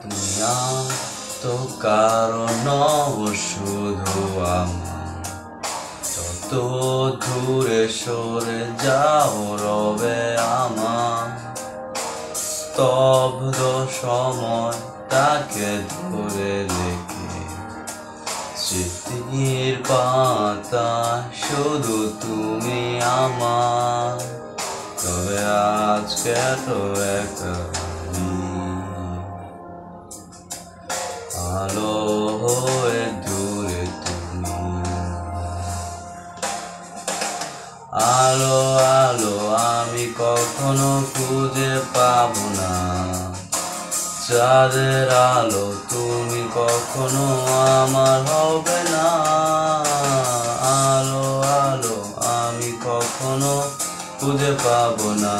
দুনিয়া তো কারণ শুধু আমার যত দূরে সরে যাও রবে আমার স্তব্ধ সময়টাকে ধরে রেখে স্মৃতির পাতা শুধু তুমি আমার তবে আজকে তো একা আলো হয়ে দূরে তুমি আলো আলো আমি কখনো খুঁজে পাবো না চাঁদের আলো তুমি কখনো আমার হবে না আলো আলো আমি কখনো খুঁজে পাবো না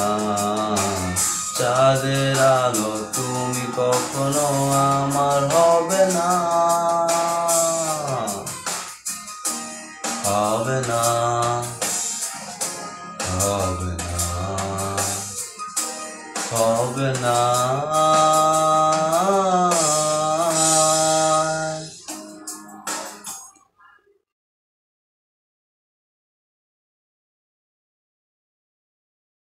চাঁদের আলো তুমি কখনো আমার হবে না হবে না হবে না হবে না